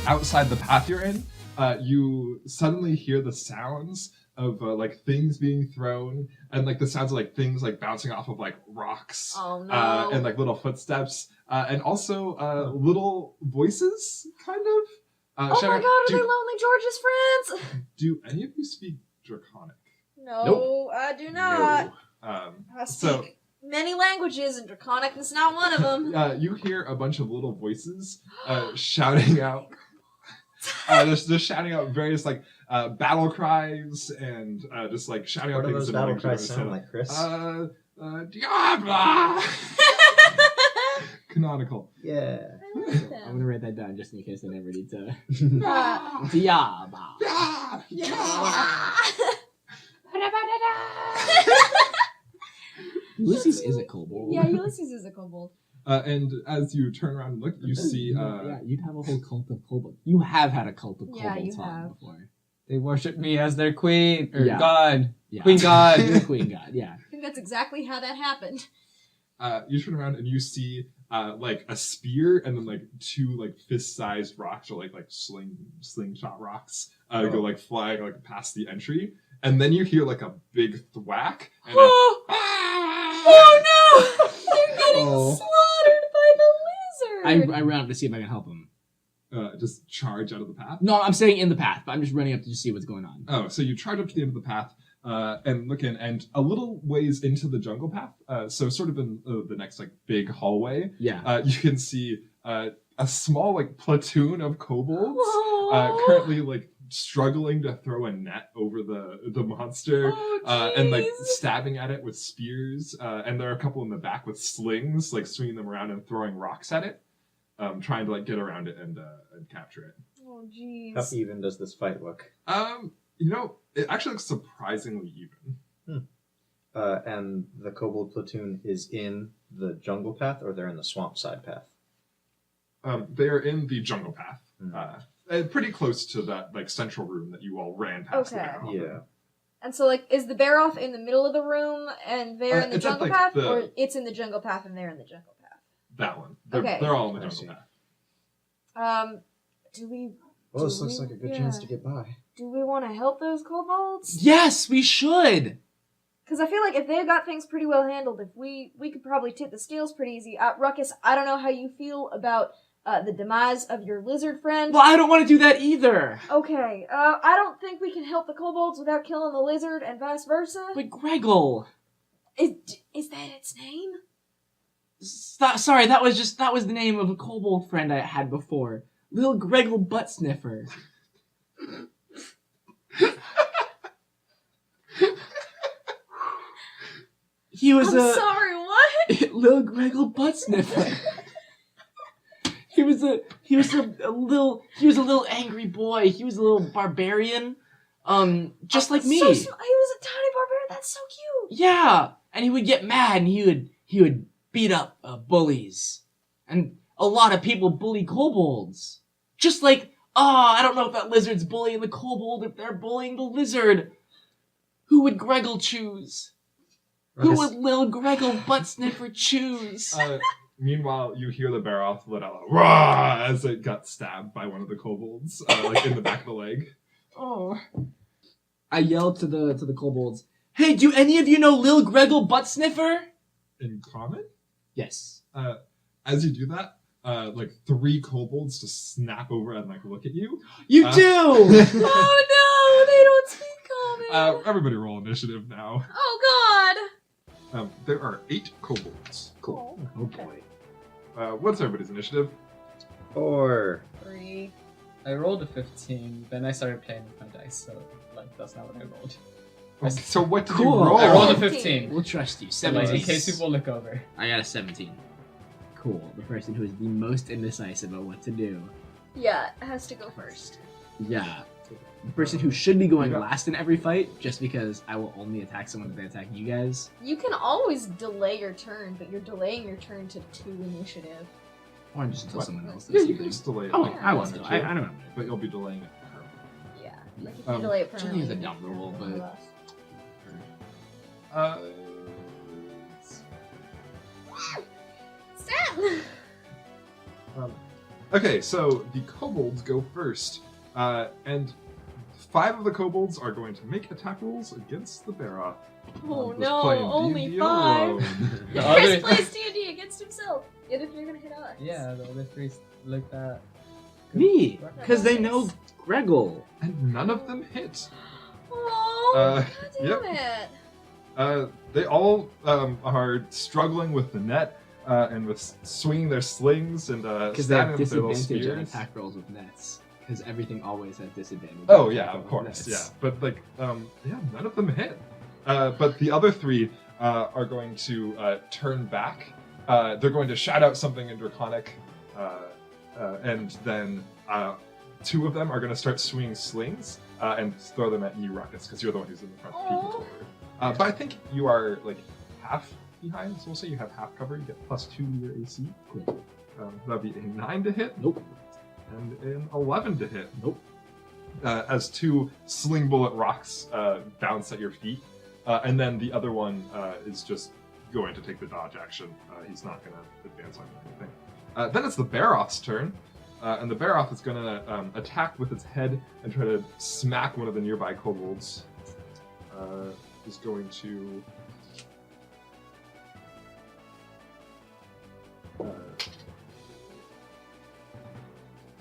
outside the path you're in, you suddenly hear the sounds of like things being thrown, and like the sounds of like things like bouncing off of like rocks, and like little footsteps, and also little voices, kind of. Oh my god, are they Lonely George's friends? Do any of you speak Draconic? No, Nope. I do not. No. I speak many languages, and Draconic is not one of them. You hear a bunch of little voices shouting out. They're shouting out various like battle cries and just like shouting out What do things. those battle cries sound like, Chris? Diabla! Canonical. Yeah. I'm gonna write that down just in case I never need to. Uh, Diaba. Ulysses is a kobold. Yeah, Ulysses is a kobold. And as you turn around and look, you see. Yeah, you'd have a whole cult of kobold. You have had a cult of Yeah, you kobolds on have. before. They worship me as their queen or Yeah. god. Yeah. Queen god. You're queen god, yeah. I think that's exactly how that happened. You turn around and you see like a spear and then like two like fist-sized rocks or like slingshot rocks go like flying like past the entry, and then you hear like a big thwack. And Oh no! They're getting slaughtered by the lizard! I ran up to see if I can help him. Just charge out of the path. No, I'm staying in the path, but I'm just running up to just see what's going on. Oh, so you charge up to the end of the path and look in, and a little ways into the jungle path, so sort of in the next like big hallway, Yeah. you can see a small like platoon of kobolds Whoa. currently like struggling to throw a net over the monster, and like stabbing at it with spears, and there are a couple in the back with slings, like swinging them around and throwing rocks at it, trying to like get around it and capture it. Oh jeez. How even does this fight look? You know, it actually looks surprisingly even. And the kobold platoon is in the jungle path, or they're in the swamp side path? They are in the jungle path, pretty close to that like central room that you all ran past. Okay. The barrel. Yeah. And so, like, is the bear off in the middle of the room and they're in the it's at, jungle like, path? the- Or it's in the jungle path and they're in the jungle path? That one. Okay. They're all in the I jungle see. path. Do we... Well, this Do looks we- like a good yeah. chance to get by. Do we want to help those kobolds? Yes, we should! Because I feel like if they've got things pretty well handled, if we could probably tip the scales pretty easy. Ruckus, I don't know how you feel about the demise of your lizard friend. Well, I don't want to do that either! Okay, I don't think we can help the kobolds without killing the lizard and vice versa. But Greggle! Is that its name? Sorry, that was the name of a kobold friend I had before. Little Greggle Butt Sniffer. He was I'm sorry, what? little Greggle Butt Sniffer. He was a little angry boy. He was a little barbarian, just like me. He was a tiny barbarian. That's so cute. Yeah, and he would get mad and he would beat up bullies, and a lot of people bully kobolds. Just like, I don't know if that lizard's bullying the kobold, if they're bullying the lizard. Who would Greggle choose? Who would little Greggle Butt Sniffer choose? Meanwhile, you hear the bear off let out a rah as it got stabbed by one of the kobolds, like in the back of the leg. Oh. I yelled to the kobolds, "Hey, do any of you know Lil Greggle Butt Sniffer?" In common? Yes. As you do that, like 3 kobolds just snap over and like look at you. You do! Oh no, they don't speak common. Everybody roll initiative now. Oh There are 8 kobolds. god. Oh boy. What's everybody's initiative? 4. 3. I rolled a 15, then I started playing with my dice, so like that's not what I rolled. So what did Cool. you roll? I rolled a 15. 15. We'll trust you. So like, in 17. case people look over. I got a 17. Cool. The person who is the most indecisive about what to do. Yeah, it has to go first. Yeah. The person who should be going Yeah. last in every fight, just because I will only attack someone if they attack you guys. You can always delay your turn, but you're delaying your turn to 2 initiative. Or just until What? someone else Yeah, does you can something. just delay it. Oh, like, I one was. or I two, don't know. But you'll be delaying it permanently. Yeah, like if you delay it Which I think is permanently. a dumb rule, you can but... Stop! Okay, Okay, so the kobolds go first, and 5 of the kobolds are going to make attack rolls against the Baroth. Oh Just no, playing only D&D 5. alone. The Chris other- plays D&D against himself. The other 3 are gonna hit us. Yeah, the other 3 looked at. Me, because they know Greggle. And none of them hit. Oh, Uh, God damn it. They all are struggling with the net and with swinging their slings and Because they stabbing have with their little disadvantage on spears. attack rolls with nets. Because everything always has disadvantage. Oh on yeah, attack of rolls course, with yeah. nets. But like, none of them hit. But the other 3 are going to turn back. They're going to shout out something in Draconic, and then 2 of them are going to start swinging slings and throw them at you, Ruckus, because you're the one who's in the front peeking Aw. forward. But I think you are like half behind, so we'll say you have half cover. You get +2 to your AC. Cool. That'd be a 9 to hit Nope. and an 11 to hit. Nope. As 2 sling bullet rocks bounce at your feet, and then the other one is just going to take the dodge action. He's not going to advance on anything. Then it's the Baroth's turn, and the Baroth is going to attack with its head and try to smack one of the nearby kobolds. Is going to.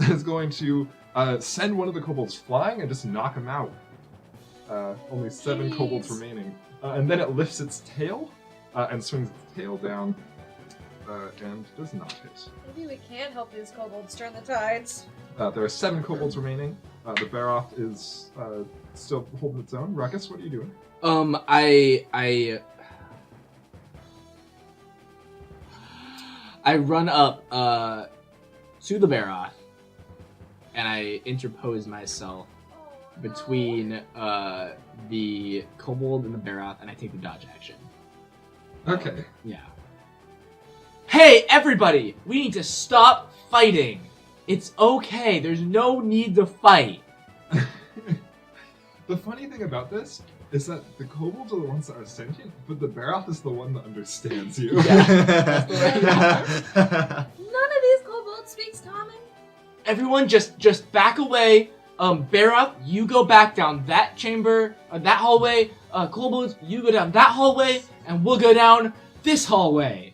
Is going to send one of the kobolds flying and just knock him out. Only 7 Jeez. kobolds remaining. And then it lifts its tail and swings its tail down and does not hit. Maybe we can help these kobolds turn the tides. There are 7 kobolds remaining. The Baroth is still holding its own. Ruckus, what are you doing? I run up to the Baroth and I interpose myself between the Kobold and the Baroth, and I take the dodge action. Okay. Yeah. Hey, everybody! We need to stop fighting! It's okay, there's no need to fight. The funny thing about this is that the kobolds are the ones that are sentient, but the Baroth is the one that understands you. None of these kobolds speaks common. Everyone just back away. Baroth, you go back down that chamber, that hallway. Kobolds, you go down that hallway, and we'll go down this hallway.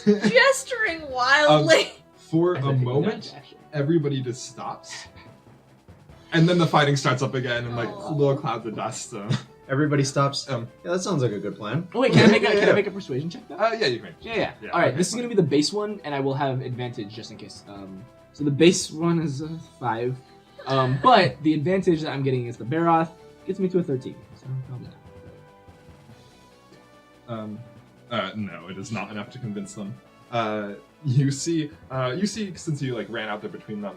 Gesturing wildly. For And a I take the moment, dodge action. everybody just stops. And then the fighting starts up again in like Aw. little clouds of dust. Everybody stops. Um, Yeah, that sounds like a good plan. Oh wait, can I make a, Yeah, can I yeah. make a persuasion check though? Yeah, you can. Yeah. Yeah, All right, okay, this is fine. gonna be the base one, and I will have advantage just in case. So the base one is 5, but the advantage that I'm getting against the Baroth gets me to a 13. So probably not. No, it is not enough to convince them. You see, since you like ran out there between them,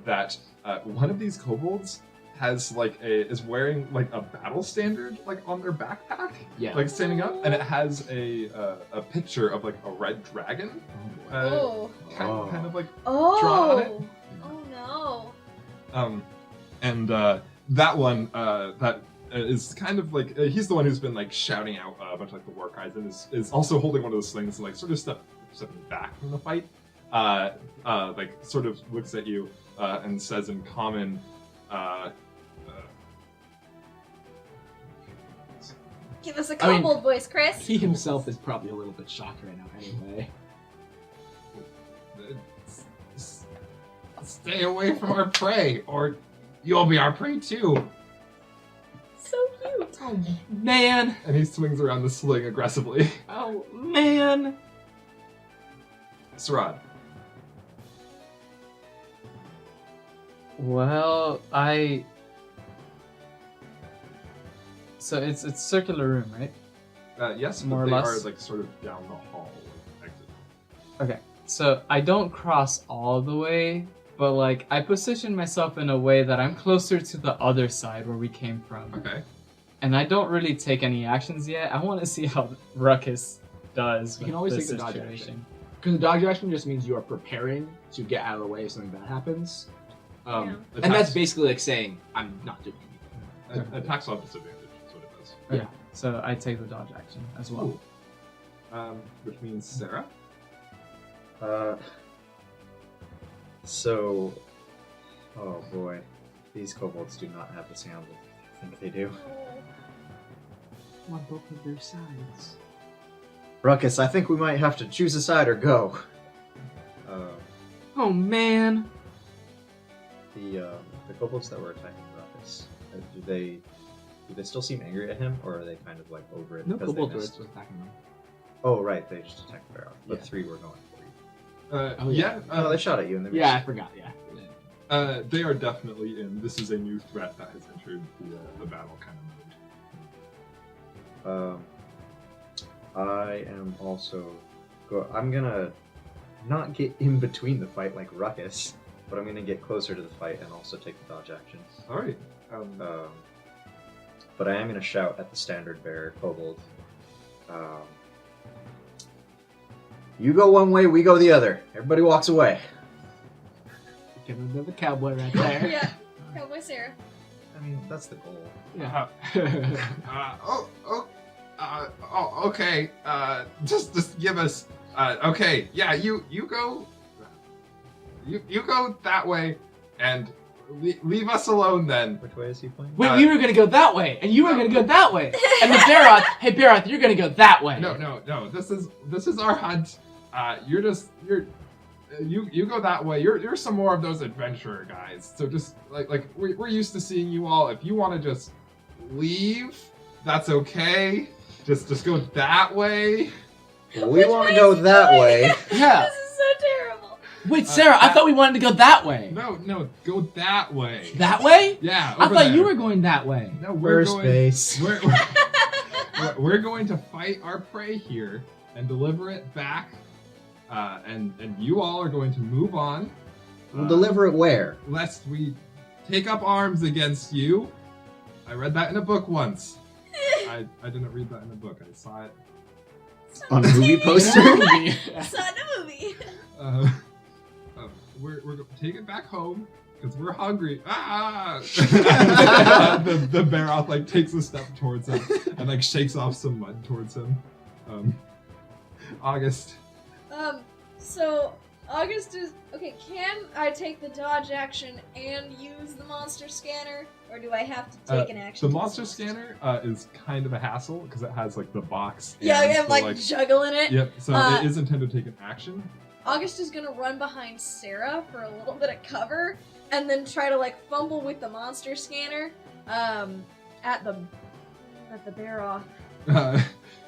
that one of these kobolds has is wearing like a battle standard like on their backpack, Yeah. like standing up, and it has a picture of like a red dragon, Oh. kind of like Oh. drawn on it. Oh no. And that one that is kind of like he's the one who's been like shouting out a bunch of like the war cries and is also holding one of those slings and like sort of stepping back from the fight. Like sort of looks at you and says in common. Give us a I mean- kobold voice, Chris. He himself is probably a little bit shocked right now, anyway. Stay away from our prey, or you'll be our prey too. So cute. Oh man! And he swings around the sling aggressively. Oh man! Sarad. Well, So it's circular room, right? Yes, More or but they less. are like sort of down the hall, like, exit. Okay. So I don't cross all the way, but like I position myself in a way that I'm closer to the other side where we came from. Okay. And I don't really take any actions yet. I want to see how Ruckus does. You with can always this take the dodge situation. action. Because the dodge action just means you are preparing to get out of the way if something bad happens. And that's Attacks- basically like saying, I'm not doing anything. attacks off disadvantage. Is what it does. Okay. So I take the dodge action as well. Which means Sarah. So, oh boy, these kobolds do not have the sound I think they do. I want both of their sides. Ruckus, I think we might have to choose a side or go. Oh man. The kobolds that were attacking Ruckus, do they still seem angry at him, or are they kind of like over it? No because kobold they missed? was attacking them. Oh right, they just attacked Barrow, but Yeah. 3 were going for you. Oh, yeah. Oh, they shot at you and they Yeah, I missed. forgot. Yeah. They are definitely in. This is a new threat that has entered the battle kind of mode. I am also. I'm gonna not get in between the fight like Ruckus, but I'm gonna get closer to the fight and also take the dodge action. All right. But I am gonna shout at the standard bearer kobold. You go one way, we go the other. Everybody walks away. Give him another cowboy right there. Yeah, Cowboy Sarah. I mean, that's the goal. Yeah. Okay. Just give us. Okay. Yeah. You go. You go that way, and leave us alone then. Which way is he playing? Wait, we were gonna go that way, and you were gonna go that way, and the Baroth. Hey, Baroth, you're gonna go that way. No. This is our hunt. You go that way. You're some more of those adventurer guys. So just like we're used to seeing you all. If you want to just leave, that's okay. Just go that way. We want to go that way. Yeah. This is so terrible. Wait, Sarah, I thought we wanted to go that way. No, go that way. That way? Yeah. I over thought there. you were going that way. No, we're First going. base. We're going to fight our prey here and deliver it back, and you all are going to move on. We'll deliver it where? Lest we take up arms against you. I read that in a book once. I didn't read that in a book. I saw it. On a movie poster? It's not a movie. We're going to take it back home because we're hungry. the Baroth like takes a step towards him and like shakes off some mud towards him. August. So August is okay. Can I take the dodge action and use the monster scanner, or do I have to take an action? The to monster scanner is kind of a hassle because it has like the box. Yeah, and I'm the, like juggling it. Yep. So it is intended to take an action. August is gonna run behind Sarah for a little bit of cover, and then try to like fumble with the monster scanner at the Baroth.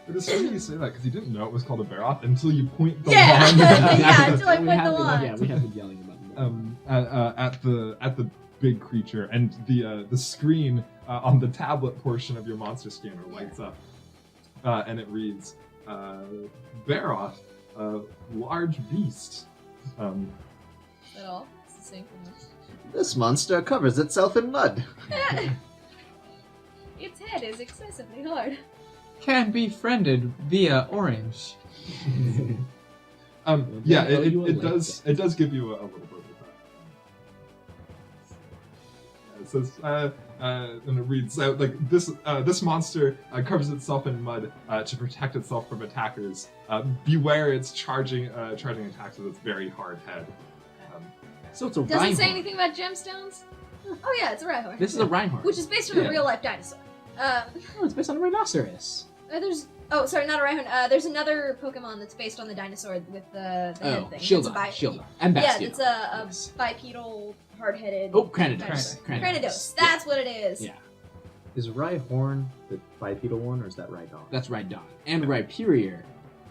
It is funny you say that because you didn't know it was called a Baroth until you point the Yeah. wand. Yeah, until I We point have the been- wand. Yeah, we have been yelling about them. at the big creature, and the screen on the tablet portion of your monster scanner lights up, and it reads, Baroth, large beast. At all? It's the same thing. This monster covers itself in mud. Its head is excessively hard. Can be friended via orange. Yeah, Oh, you it like does give you a little bit of that. It says, and it reads out like this monster covers itself in mud to protect itself from attackers. Beware its charging attacks with its very hard head. So it's a Does it say Reinhorn. anything about gemstones? Oh yeah, it's a Reinhorn. This is a Reinhorn. Which is based on a Yeah. real life dinosaur. Oh, it's based on a rhinoceros. There's not a Reinhorn. There's another Pokemon that's based on the dinosaur with the head thing. Shieldon, and Yeah, Bastion. it's a bipedal, hard-headed. Oh, Cranidos. dinosaur. Cranidos. Cranidos. That's what it is. Yeah. Is Rhyhorn the bipedal one, or is that Rhydon? That's Rhydon. And Rhyperior,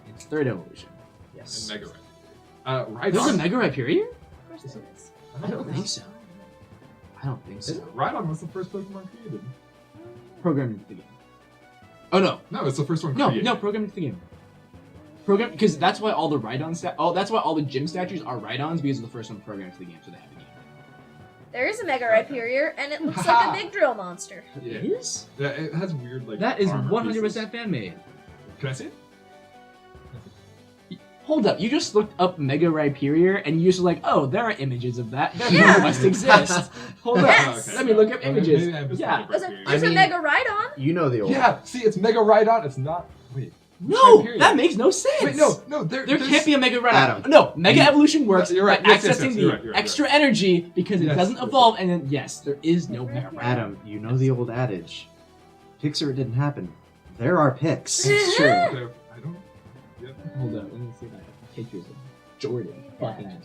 its third evolution. Yes. And Mega Rhydon. There's a Mega Rhyperior? Of course there is. I don't think so. I don't think so. Rhydon was the first Pokemon created. Programmed into the game. Oh no. No, it's the first one No, created. no, programmed into the game. Because that's why all the Rhydon that's why all the gym statues are Rhydons, because of the first one programmed into the game, so they have the game. There is a Mega Rhyperior, and it looks like a big drill monster. Yeah. It is? Yeah, it has weird like. That is armor 100% pieces. fan made. Can I see it? Hold up, you just looked up Mega Rhyperior and you just like, oh, there are images of that. There must exist. Hold up, Yes. let me look up Okay, images. maybe I missed Yeah. the There's a, Rhyperior. there's I a mean- Mega Rhydon. You know the old. Yeah, see, it's Mega Rhydon. It's not. Wait, No, time period. that makes no sense. Wait, no, There there's- can't be a mega run. Adam. No, mega evolution works You're right. by Yes, yes, accessing yes, the you're right. extra energy because it Yes, doesn't yes, evolve, and then yes, there is no mega run. Adam, you know the old adage. Picks or it didn't happen. There are picks. It's true. So, I don't. Yep. Hold up, let me see if I have pictures of Jordan fucking a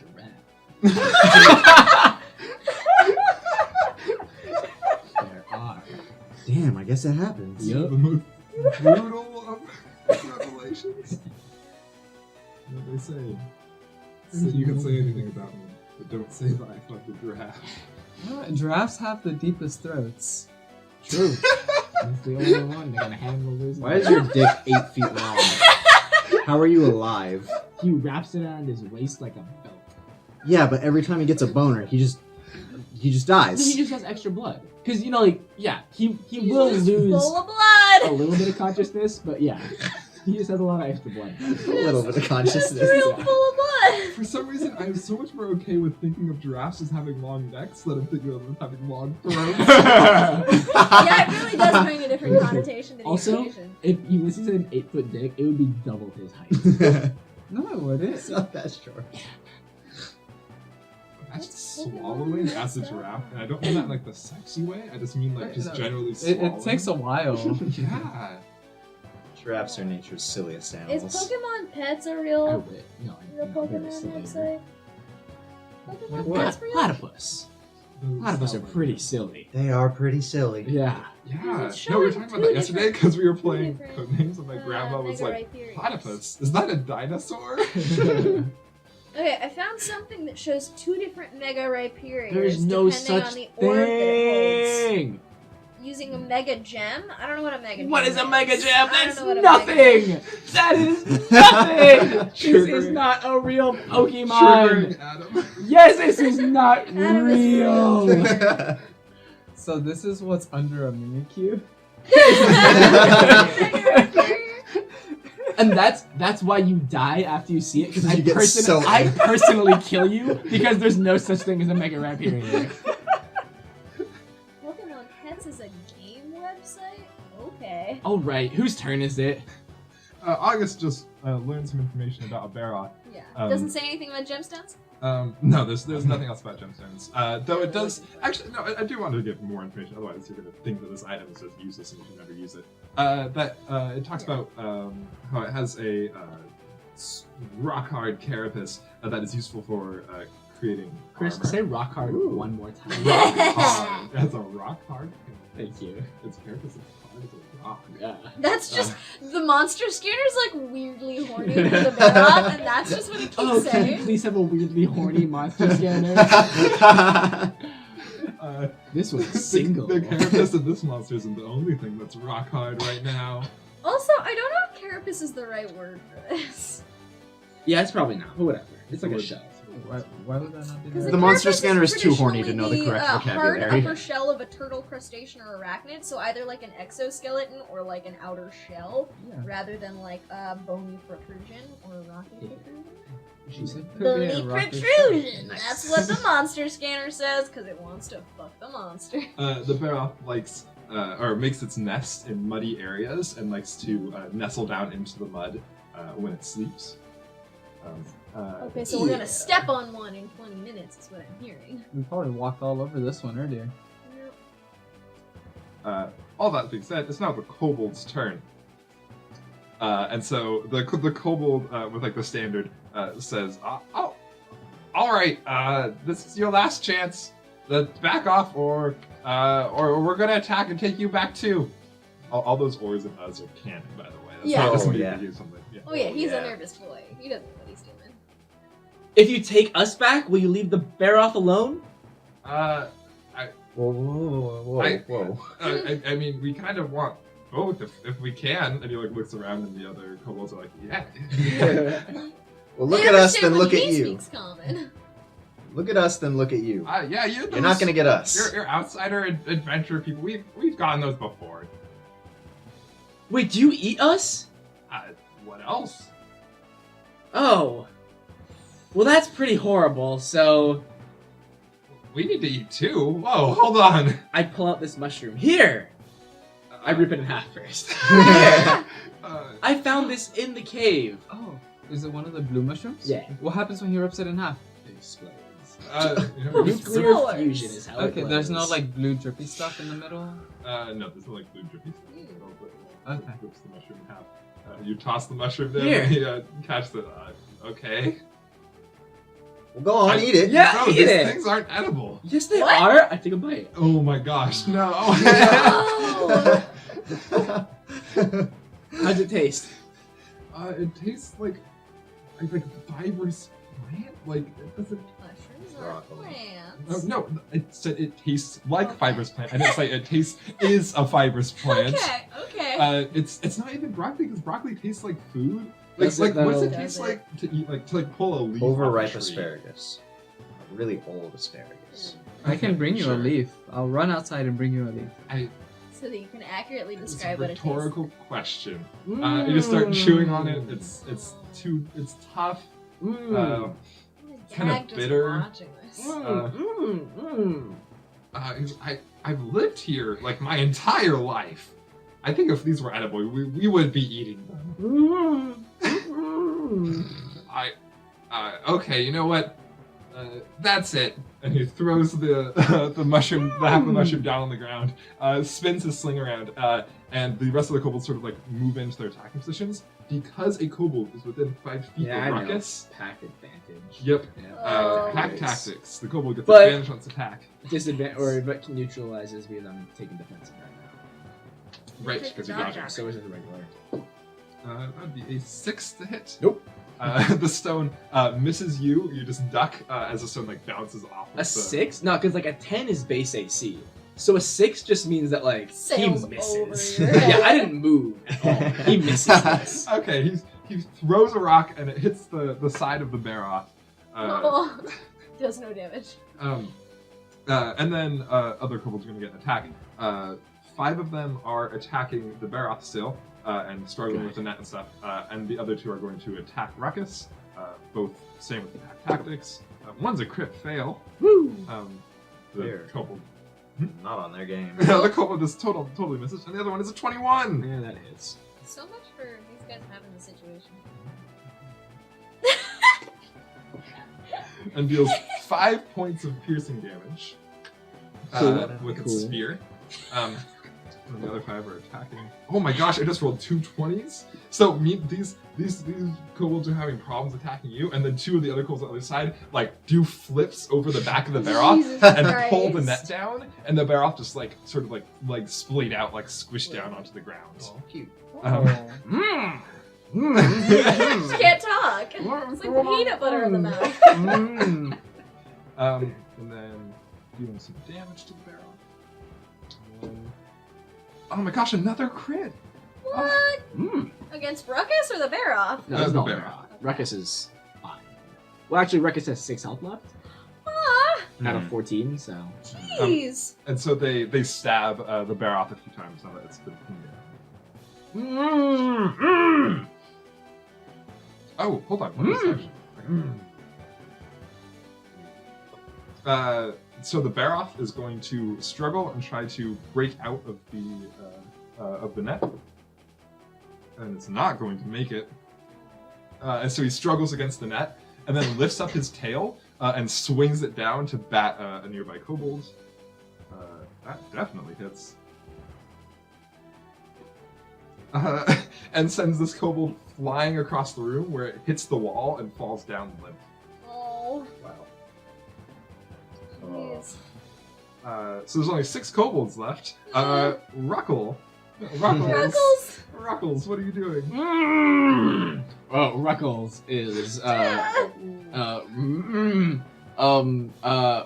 giraffe. There are. Damn, I guess it happens. Yup. The most brutal of revelations. What they say. So you can say anything about me, but don't say that I fucked a giraffe. Giraffes have the deepest throats. True. That's the only one they're gonna handle this. Why is your dick 8 feet long? How are you alive? He wraps it around his waist like a belt. Yeah, but every time he gets a boner, he just Then dies. he just has extra blood. Because, you know, like, yeah, he He's will just lose full of a blood. little bit of consciousness, but yeah, he just has a lot of extra blood. A little bit of Just consciousness. real full of blood. For some reason, I'm so much more okay with thinking of giraffes as having long necks than I'm thinking of them having long throats. Yeah, it really does bring a different connotation to the Also, equation. if Ulysses had an 8-foot dick, it would be double his height. No, it wouldn't. It's not that short. That's swallowing as a giraffe, and I don't mean that in like the sexy way. I just mean like just generally swallowing. It takes a while. Yeah. Giraffes are nature's silliest Is animals. Pokemon Pets a I real would. No, real I'm very Pokemon silly. website? Pokemon What? Pets real? Platypus. Platypus are pretty silly. They are pretty silly. Yeah. Yeah. It's No, we were showing talking about that two yesterday because we were playing different, Codenames and my grandma was Mega like, Rhyperiors. platypus? Is that a dinosaur? Okay, I found something that shows 2 different Mega Rhyperiors There's no depending such on the orb that it holds. thing. Using a Mega Gem? I don't know what a Mega Gem What is a mega gem? I don't That's know what a Mega Gem nothing. That is nothing. This is Triggering. not a real Pokemon. Triggering Adam. Yes, this is not Adam is real. real. So this is what's under a Mimikyu? Mega Rhyperior? And that's why you die after you see it, because You get so I angry. personally kill you because there's no such thing as a Mega Rhyperior. Pokemon Pets is a game website? Okay. All right, whose turn is it? August just learned some information about a Barroth. Yeah. Um, Doesn't say anything about gemstones? No, there's nothing else about gemstones. Though it does actually no, I do want to give more information. Otherwise, you're gonna think that this item is just useless and you should never use it. It talks about how it has a rock hard carapace that is useful for creating Chris, armor. say rock hard Ooh. one more time. Rock hard. It has a rock hard. Thank you. Its carapace is hard as a rock. Yeah. That's just the monster scanner's like weirdly horny for the Barroth, and that's just what it keeps Oh, can you saying. please have a weirdly horny monster scanner? This was single. The carapace of this monster isn't the only thing that's rock hard right now. Also, I don't know if carapace is the right word for this. Yeah, it's probably not, but whatever. It's like a shell. Why would that not be Because there? The monster carapace scanner is too horny to traditionally know the correct hard vocabulary. upper shell of a turtle, crustacean, or arachnid, so either like an exoskeleton or like an outer shell, Yeah. rather than like a bony protrusion or a rocky protrusion. She said could be Bony a rocket protrusion! Nice. That's what the monster scanner says, because it wants to fuck the monster. The Barroth likes, or makes its nest in muddy areas and likes to nestle down into the mud when it sleeps. Okay, so we're gonna step on one in 20 minutes, is what I'm hearing. We probably walked all over this one earlier. All that being said, it's now the Kobold's turn. And so the Kobold, with like the standard, says, "Oh, all right. This is your last chance. Back off, or we're gonna attack and take you back too." All those ors and us are canon, by the way. That's Yeah. not just Oh, me yeah. to do something. Yeah. Oh yeah, he's yeah. a nervous boy. He doesn't know what he's doing. If you take us back, will you leave the Barroth alone? Whoa, whoa, whoa, whoa, I- whoa. I mean, we kind of want both if we can. And he like looks around, and the other kobolds are like, "Yeah." Well, look They at us, understand then when look at he you. speaks common. Look at us, then look at you. Yeah, You're not gonna get us. You're outsider adventure people. We've gotten those before. Wait, do you eat us? What else? Oh. Well, that's pretty horrible, so We need to eat too. Whoa, hold on. I pull out this mushroom. Here! I rip it in half first. Uh, I I found this in the cave. Oh, is it one of the blue mushrooms? Yeah. What happens when you rip it in half? It explodes. Nuclear. Nuclear fusion is how it Okay, goes. there's no like blue drippy stuff in the middle. No, there's no like blue drippy stuff. Okay. Rips the mushroom in half. You toss the mushroom there. Here. And you catch the. Okay. Well, go on, eat it. Yeah, No, eat these it. things aren't edible. Yes, they What? are. I take a bite. Oh my gosh, no. How's it taste? It tastes like fibrous plant. Like it doesn't. Mushrooms are plants. No, it said it tastes like fibrous plant, and it's like it tastes is a fibrous plant. Okay. It's not even broccoli because broccoli tastes like food. That's Like it, what does it though. taste Does it? like to eat? Like to pull a leaf. Overripe off a tree? asparagus. Really old asparagus. I can bring you Sure. a leaf. I'll run outside and bring you a leaf. So that you can accurately It's a describe what it tastes rhetorical question. You just start chewing on it. It's tough. Mm. kinda Gagged just bitter. watching this. I've lived here like my entire life. I think if these were edible, we would be eating them. Okay, you know what? That's it. And he throws the mushroom, the half of the mushroom down on the ground, spins his sling around, and the rest of the kobolds sort of like move into their attacking positions. Because a kobold is within 5 feet Yeah, of I know. Ruckus. Pack advantage. Yep. Oh. Pack tactics. The kobold gets But- advantage on its attack. Disadvantage, or but neutralizes because I'm taking defensive right Right, because you dodge now. it. So is it a regular? That'd be a 6 to hit. Nope. The stone misses you. You just duck as the stone like bounces off. A 6? No, because like a 10 is base AC. So a 6 just means that like Sails he misses. over your head. Yeah, I didn't move at all. He misses this. Okay, he throws a rock and it hits the side of the bear off. Oh. Does no damage. And then other kobolds are going to get an attack. 5 of them are attacking the bear off still and struggling with the net and stuff. And the other 2 are going to attack Ruckus. Both same with the pack tactics. One's a crit fail. Woo! The Weird. kobold. Not on their game. The kobold just totally misses, and the other one is a 21. Yeah, that hits. So much for these guys having the situation. And deals 5 points of piercing damage Cool. with its Cool. spear. And the other 5 are attacking. Oh my gosh! I just rolled 2 20s. So these kobolds are having problems attacking you, and then 2 of the other kobolds on the other side like do flips over the back of the bear off Jesus and Christ. pull the net down, and the bear off just like sort of like splayed out, like squished down onto the ground. Oh, cute. Mm. Just can't talk. It's like peanut butter in the mouth. Mm. And then doing some damage to the bear off. Oh my gosh! Another crit. What? Mm. Against Ruckus or the bear off? No, it's the not bear. bear. Ruckus is fine. Well, actually, Ruckus has 6 health left. Ah, Out of 14, so. jeez. And so they stab the bear off a few times now that it's been cleaned out. Mm. Oh, hold on. What is actually? So the bear off is going to struggle and try to break out of the net, and it's not going to make it. And so he struggles against the net, and then lifts up his tail and swings it down to bat a nearby kobold. That definitely hits. And sends this kobold flying across the room, where it hits the wall and falls down limp. Oh, Wow. jeez. So there's only 6 kobolds left. Ruckles, Ruckles. what are you doing? Mm. Oh, Ruckles is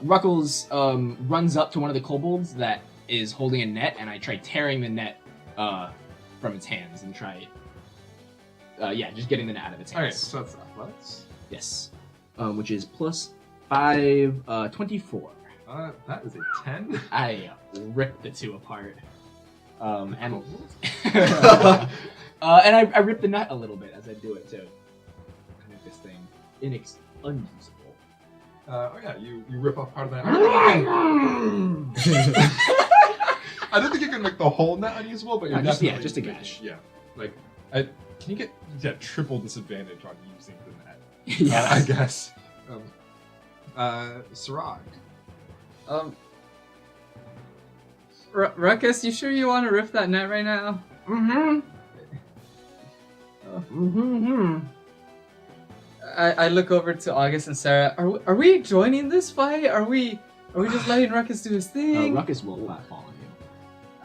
Ruckles runs up to one of the kobolds that is holding a net, and I try tearing the net from its hands and try just getting the net out of its Alright, hands. so that's athletics. Yes. Which is plus 5, 24. That is a 10. I ripped the 2 apart. And Kobold? and I rip the net a little bit as I do it too. I make this thing unusable. You rip off part of that. I don't think you can make the whole net unusable, but you're Just definitely a making- gash. Yeah, like Can you get triple disadvantage on using the net? Yeah. I guess. Siraj. Ruckus, you sure you want to riff that net right now? I look over to August and Sarah. Are we joining this fight? Are we just letting Ruckus do his thing? Ruckus will not follow you.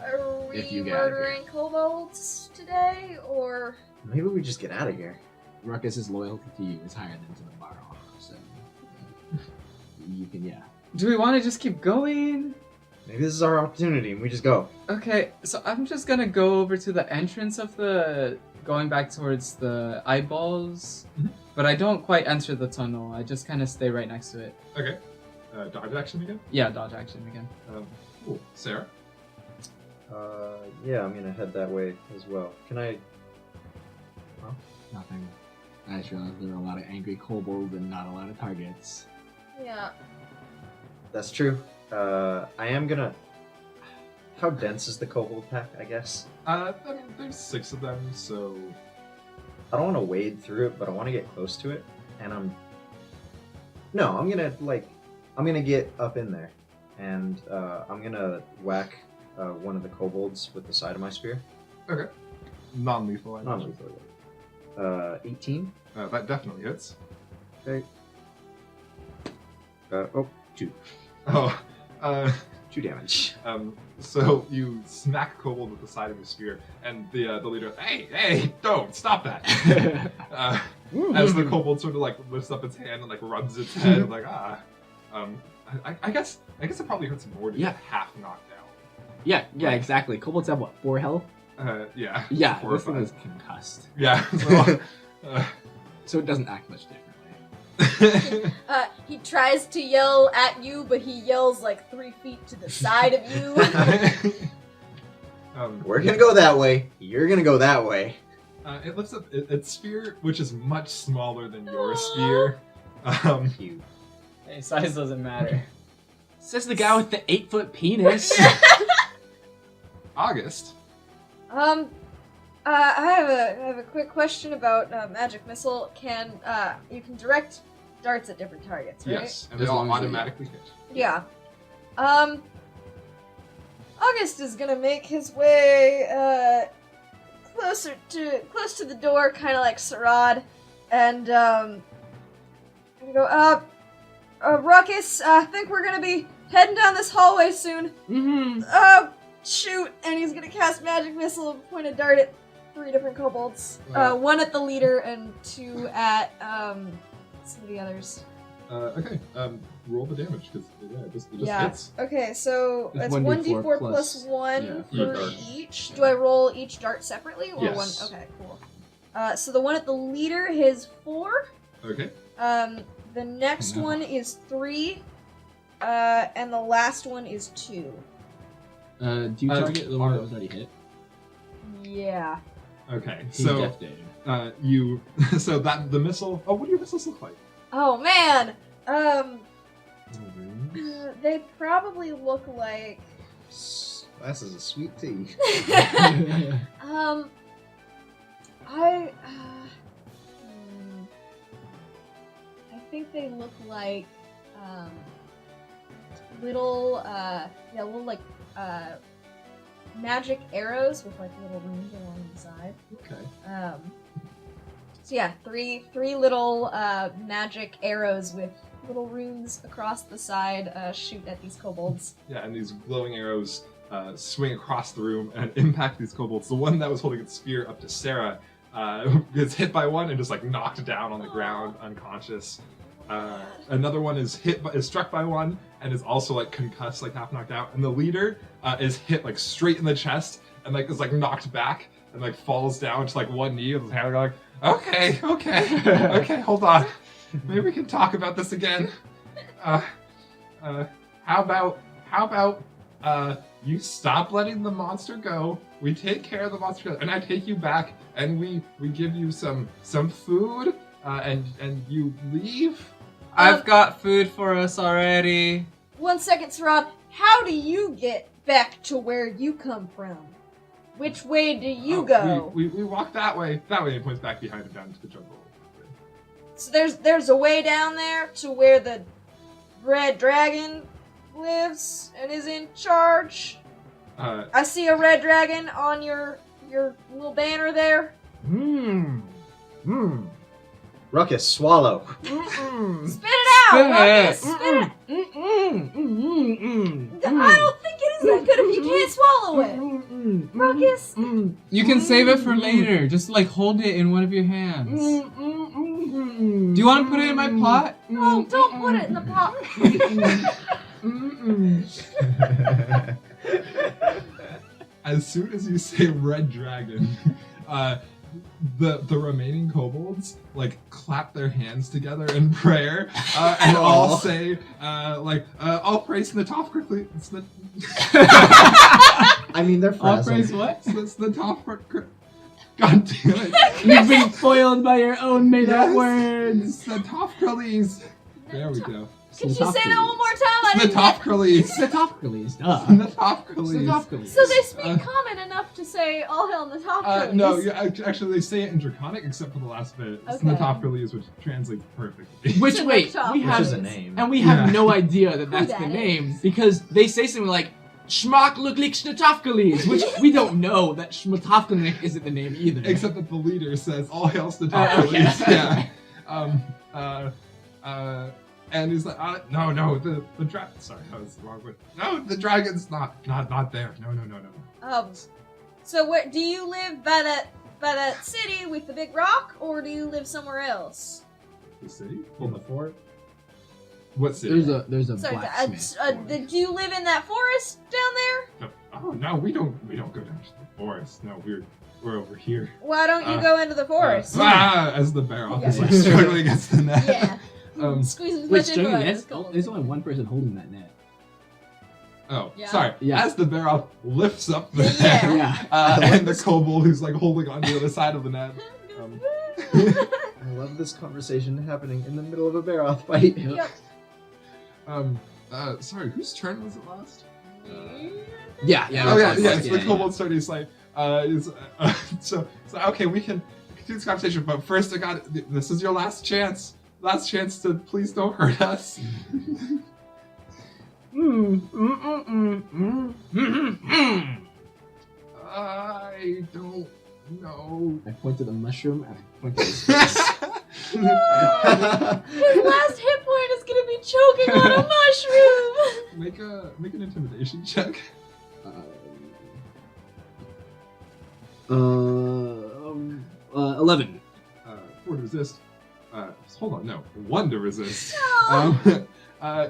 Are If we you get out of here. murdering kobolds today, or Maybe we just get out of here. Ruckus's loyalty to you is higher than to the bar, so you can, yeah. Do we want to just keep going? Maybe this is our opportunity and we just go. Okay, so I'm just gonna go over to the entrance of going back towards the eyeballs, but I don't quite enter the tunnel. I just kind of stay right next to it. Okay. Dodge action again? Yeah, dodge action again. Cool. Sarah? Yeah, I'm gonna head that way as well. Can I... Nothing. I just realized there are a lot of angry kobolds and not a lot of targets. yeah? That's true. I am gonna... How dense is the kobold pack, I guess? I mean, there's 6 of them, so... I don't want to wade through it, but I want to get close to it. And I'm gonna get up in there. And I'm gonna whack one of the kobolds with the side of my spear. Okay. Non-lethal, I Not imagine. lethal. 18. That definitely hits. Okay. 2. Oh, 2 damage. so you smack Kobold with the side of your spear, and the leader, hey, don't, stop that. As the Kobold sort of like lifts up its hand and like rubs its head, like, I guess it probably hurts more to get half knocked out. Yeah, exactly. Kobolds have what, 4 health? Yeah. Yeah, 4 or this thing 5. is concussed. Yeah. So it doesn't act much differently. He tries to yell at you, but he yells like 3 feet to the side of you. We're gonna go that way. You're gonna go that way. It lifts up its spear, which is much smaller than your spear. Cute. Hey, size doesn't matter. Says the guy with the 8-foot penis. August. I have a quick question about magic missile. You can direct darts at different targets, right? Yes, and they As all long as they- automatically hit. Yeah. August is gonna make his way close to the door, kind of like Sarad, and gonna go. Ruckus, I think we're gonna be heading down this hallway soon. Shoot! And he's gonna cast magic missile and point a dart at 3 different kobolds. Wow. 1 at the leader and 2 at some of the others. Okay. Roll the damage because it just hits. Okay, so It's it's 1d4 1d4 plus- plus 1 yeah, for dart. each. Do I roll each dart separately or Yes. one? Okay, cool. So the one at the leader is 4. Okay. The next No. one is 3. And the last one is 2. Do you target the one that was already hit? Yeah. Okay. He So devastated. so that the missile. Oh, what do your missiles look like? Oh man. They probably look like. This is a sweet tea. I think they look like little like magic arrows with like little runes along the side. Okay. So yeah, three little magic arrows with little runes across the side shoot at these kobolds. Yeah, and these glowing arrows swing across the room and impact these kobolds. The one that was holding its spear up to Sarah gets hit by one and just like knocked down on the ground, unconscious. Another one is struck by one and is also like concussed, like half knocked out. And the leader is hit like straight in the chest and like is like knocked back and like falls down to like one knee with his hand like, okay, hold on. Maybe we can talk about this again. How about you stop letting the monster go? We take care of the monster, and I take you back, and we give you some food, and you leave. I've got food for us already. 1 second, Sarad. How do you get back to where you come from? Which way do you go? We walk that way. That way, it points back behind him down to the jungle. So there's a way down there to where the red dragon lives and is in charge. I see a red dragon on your little banner there. Ruckus, swallow. Spit it out, Ruckus! Spit it. I don't think it is that good if you can't swallow it. Ruckus. You can save it for later. Just like hold it in one of your hands. Do you want to put it in my pot? No, don't put it in the pot. As soon as you say red dragon, the remaining kobolds like clap their hands together in prayer and all say all praise Snatofker. I mean, they're All frazzled. praise what? Snatofker. God damn it! You've been foiled by your own made-up Yes. words. Snatofkerles. There we go. Could you say that one more time? I didn't get. Snatofkerles. Snatofkerles, duh. Snatofkerles. Snatofkerles. So they speak common enough to say all hail the top. No, actually they say it in Draconic except for the last bit. Okay. Snatofkerles, which translates perfectly. Which wait, Snatofkerles. we Which have is a name. and we have Yeah. no idea that that's that the is. name because they say something like Schmuck look like Snatofkerles, which we don't know that Snatofkerles isn't the name either. Except that the leader says all hail Snatofkerles. Okay. Yeah. And he's like, no, the dragon. Sorry, that was the wrong word. No, the dragon's not there. No. So where do you live by that city with the big rock, or do you live somewhere else? The city? In the fort? What city? There's a Sorry, blacksmith. do you live in that forest down there? Oh no, we don't go down to the forest. No, we're over here. Why don't you go into the forest? As the barrel is like Yeah. struggling against the net. Yeah. Um, Squeeze as Wait, much info Sturdy, as possible. there's only one person holding that net. Oh, Yeah. sorry. Yeah. As the barrel lifts up the Yeah. net, Yeah. and the kobold who's like holding on the other side of the net. I love this conversation happening in the middle of a Baroth fight. Yep. Sorry, whose turn was it last? Yeah. Oh yeah, that's it's right. the kobold starting to like, so okay, we can continue this conversation, but first this is your last chance to please don't hurt us. I don't know. I point to the mushroom and I point to his face. His last hit point is gonna be choking on a mushroom. Make an intimidation check. 11. 4 to resist. Hold on, no, 1 to resist. No.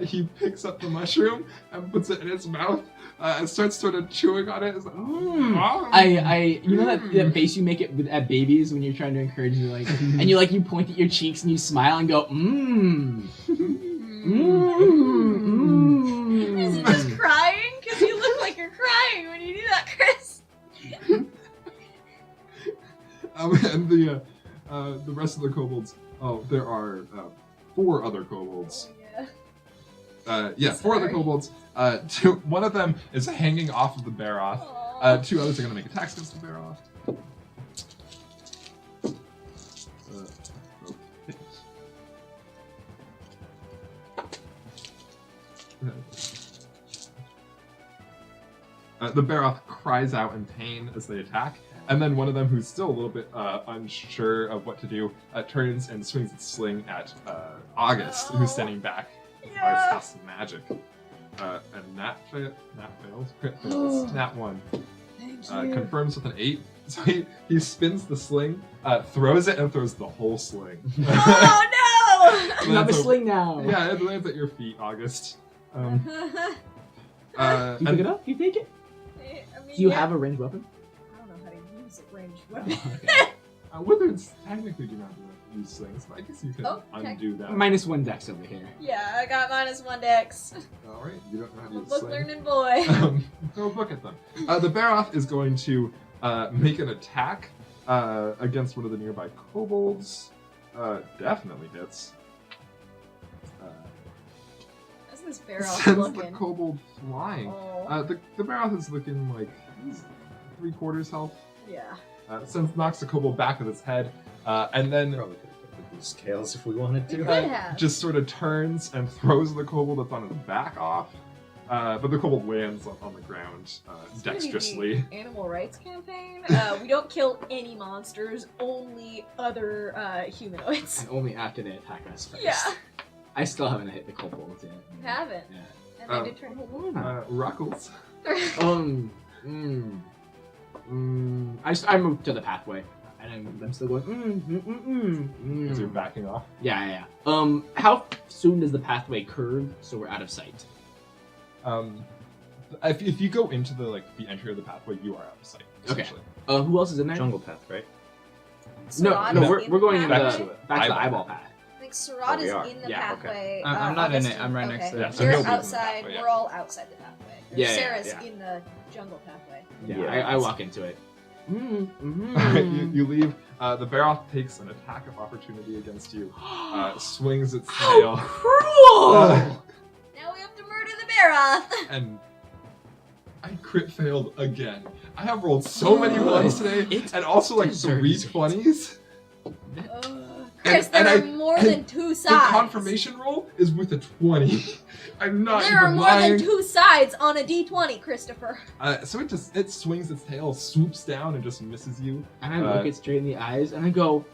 He picks up the mushroom and puts it in his mouth and starts sort of chewing on it. It's like, You know that face you make at babies when you're trying to encourage you, like, and you point at your cheeks and you smile and go, Is it just crying? Because you look like you're crying when you do that, Chris. And the rest of the kobolds. Oh, there are 4 other kobolds. Oh, 4 other Sorry. kobolds. One of them is hanging off of the Baroth. yeah. 2 others are going to make attacks against the Baroth. The Baroth cries out in pain as they attack, and then one of them, who's still a little bit unsure of what to do, turns and swings its sling at August, who's standing back. Yeah. Cast some magic. And Nat fails. Crit fails. Nat 1. Thank you. Confirms with an 8. So he spins the sling, throws it, and throws the whole sling. Oh And You have a that's sling now. Yeah, it lands at your feet, August. no! Do you pick it up? Do you take it? I mean, Do you yeah. have a ranged weapon? I don't know how to use a ranged weapon. Okay. Wizards technically do not use slings, but I guess you can Oh, okay. undo that. -1 dex over here. Yeah, I got -1 dex. Alright, you don't know how to I'm a use book sling. learning boy. Go look at them. The Baroth is going to make an attack against one of the nearby kobolds. Definitely hits. How's this barrel Sends the looking? kobold flying. Oh. The Baroth is looking like 3/4 health. Yeah. Knocks the kobold back with its head, and then Probably could have kept the scales if we wanted You to. could have. just sort of turns and throws the kobold that's on its back off. But the kobold lands on the ground It's gonna be dexterously. the animal rights campaign. We don't kill any monsters, only other humanoids. And only after they attack us first. Yeah. I still haven't hit the kobolds yet. You haven't. Yeah. And they did turn into Ruckus. I moved to the pathway, and I'm still going. As you're backing off. Yeah. How soon does the pathway curve so we're out of sight? If you go into the entry of the pathway, you are out of sight. Okay. Essentially. Who else is in there? Jungle path, right? No, Sarad no, is we're going in pathway. the back to the eyeball path. I think Sarad we is are. in the Yeah, okay. pathway. I'm not in it, Augustine- I'm right next to it. Yeah, so You're he'll be in the outside. pathway, yeah. We're all outside the pathway. Yeah, Sarah's yeah. in the jungle pathway. Yeah, Yeah. I walk into it. You leave. The Baroth takes an attack of opportunity against you. Swings its How tail. cruel! Now we have to murder the Baroth. And I crit failed again. I have rolled so many ones today, It and also like deserves 3 20s. Chris, And there I- are more and than 2 The sides. confirmation roll is with a 20. I'm not There are even more lying. than 2 sides on a d20, Christopher. So it swings its tail, swoops down, and just misses you. And I look it straight in the eyes and I go,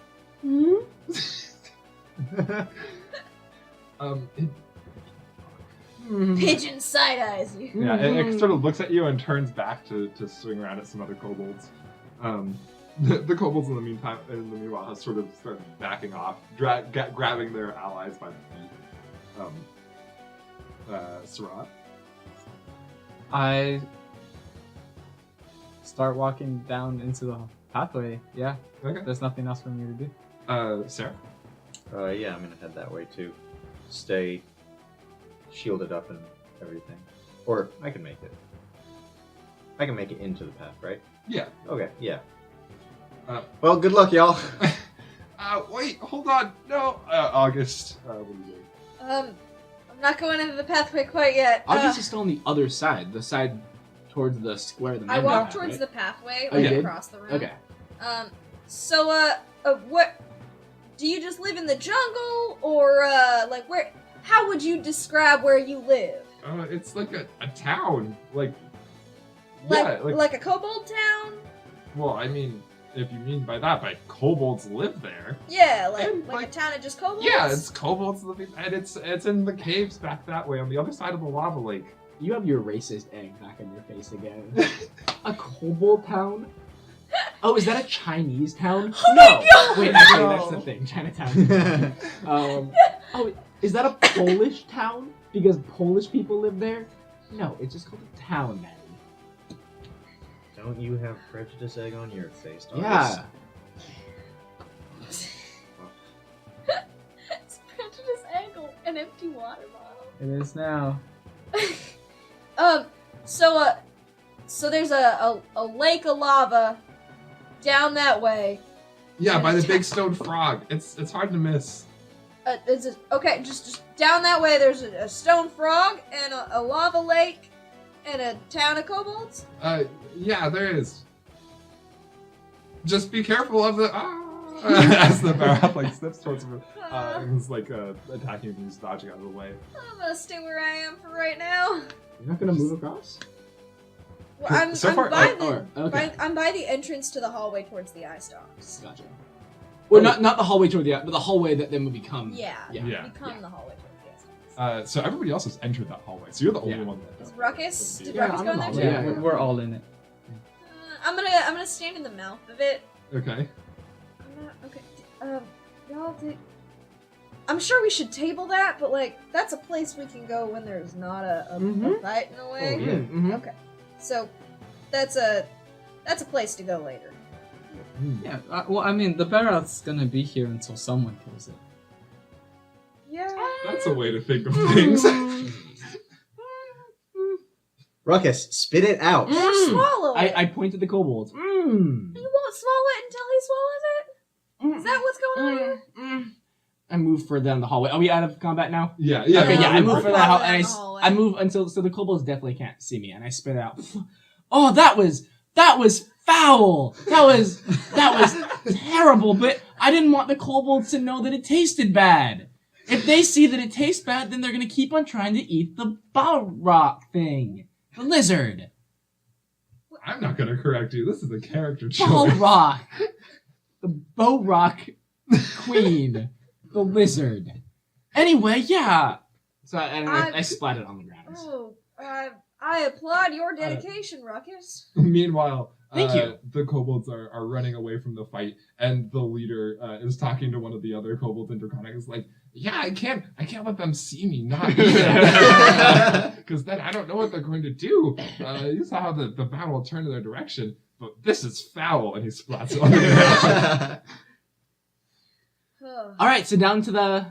Pigeon side eyes you. Yeah, it sort of looks at you and turns back to swing around at some other kobolds. The kobolds in the meanwhile have sort of started backing off, grabbing their allies by the feet. Sarah? I start walking down into the pathway. Yeah, Okay. there's nothing else for me to do. Sarah? Yeah, I'm gonna head that way too. Stay shielded up and everything. Or I can make it. I can make it into the path, right? Yeah. Okay, yeah. Well, good luck, y'all. Wait, hold on. No. August. What are you doing? I'm not going into the pathway quite yet. August is still on the other side, the side towards the square. The I main walk path, towards right? the pathway, Oh, like you did? across the room. Okay. So, what? Do you just live in the jungle, or like where? How would you describe where you live? It's like a town. Like Like a kobold town? well, I mean, if you mean by that, by kobolds live there. Yeah, like And, like a town of just kobolds. Yeah, it's kobolds living, and it's in the caves back that way on the other side of the lava lake. You have your racist egg back in your face again. A kobold town? Oh, is that a Chinese town? Oh no. my God! Wait, actually, No. that's the thing. Chinatown. Oh, is that a Polish town? Because Polish people live there? No, it's just called a town, Maddy. Don't you have prejudice egg on your face, August? Yeah. It's prejudice angle, an empty water bottle. It is now. So there's a lake of lava down that way. Yeah, by the big stone frog. It's hard to miss. Okay, just down that way. There's a stone frog and a lava lake and a town of kobolds. Yeah, there is. Just be careful of the as the Baroth like steps towards him. And he's like attacking him and he's dodging out of the way. I'm gonna stay where I am for right now. You're not gonna move across? Well, I'm So far- by oh, the okay. I'm by the entrance to the hallway towards the eye stalks. Gotcha. Well, not the hallway toward the, but the hallway that then would become. Yeah, Yeah. become Yeah. the hallway towards the eye stalks. So everybody else has entered that hallway. So you're the only Yeah. one that. Is Ruckus? Did Yeah, Ruckus I'm go in in the there too? hallway. Yeah, Yeah. we're all in it. I'm gonna stand in the mouth of it. Okay. I'm not okay. Y'all did. I'm sure we should table that, but like that's a place we can go when there's not a Mhm. fight in a way. Oh, yeah. Mhm. Okay, so that's a place to go later. Yeah, well, I mean, the Baroth's gonna be here until someone kills it. Yeah. That's a way to think of things. Ruckus, spit it out. Or swallow it. I point at the kobold. You won't swallow it until he swallows it. Is that what's going on here? I move further down the hallway. Are we out of combat now? Yeah. Okay, yeah, I I'll move follow further out, down and the hallway. I move until so the kobolds definitely can't see me, and I spit out. Oh, that was foul. That was terrible, but I didn't want the kobolds to know that it tasted bad. If they see that it tastes bad, then they're gonna keep on trying to eat the Balrog thing. The lizard. I'm not gonna correct you. This is a character choice. Balrog. The Balrog queen. The lizard. Anyway, yeah. So I splatted on the ground. Oh, I applaud your dedication, Ruckus. Meanwhile, Thank you. the kobolds are running away from the fight, and the leader is talking to one of the other kobolds interconic. It's like, yeah, I can't let them see me not because then I don't know what they're going to do. You saw how the battle turned in their direction, but this is foul, and he splats it on the ground. All right, so down to the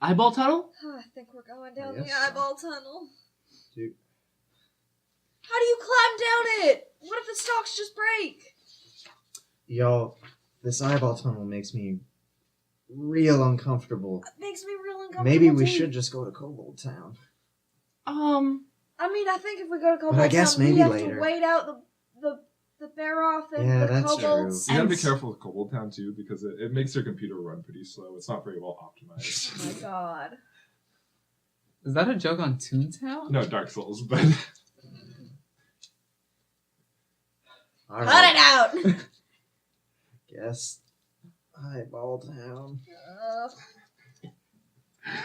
eyeball tunnel. I think we're going down Yes. the eyeball tunnel. Dude. How do you climb down it? What if the stalks just break? Y'all, this eyeball tunnel makes me real uncomfortable. It makes me real uncomfortable. Maybe we too. should just go to Kobold Town. I mean, I think if we go to Kobold I guess Town, maybe we have later. to wait out the bear off and Yeah, the that's kobolds. You gotta be And- careful with Kobold Town too, because it makes your computer run pretty slow. It's not very well optimized. Oh my god. Is that a joke on Toontown? No, Dark Souls, but All Cut it out! Guess eyeball town.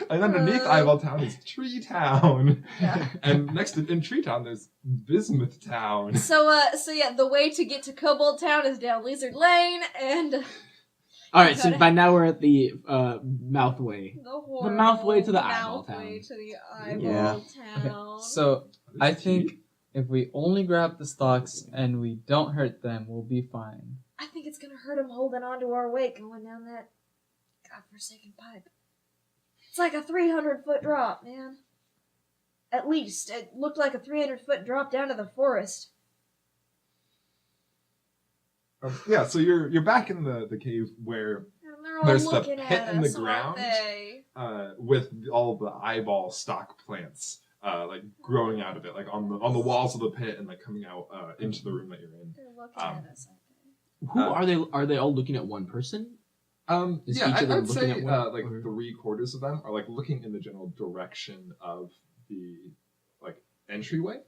and underneath Eyeball Town is Tree Town, Yeah. and next to in Tree Town there's Bismuth Town. So yeah, the way to get to Kobold Town is down Lizard Lane and All right, so by now we're at the mouthway. the mouthway to the eyeball mouthway town. to the eyeball Yeah. town. So I think if we only grab the stalks and we don't hurt them, we'll be fine. I think it's gonna hurt him holding onto our weight going down that godforsaken pipe. It's like a 300-foot drop, man. At least. It looked like a 300-foot drop down to the forest. Yeah, so you're back in the cave where And they're all There's the looking pit at in the us, aren't ground. they? with all the eyeball stock plants like growing out of it, like on the walls of the pit and like coming out into the room that you're in. They're looking Um, at us, aren't they? Who are they? Are they all looking at one person? Is Yeah, each of I them would looking say at one, like or- 3/4 of them are like looking in the general direction of the like entryway.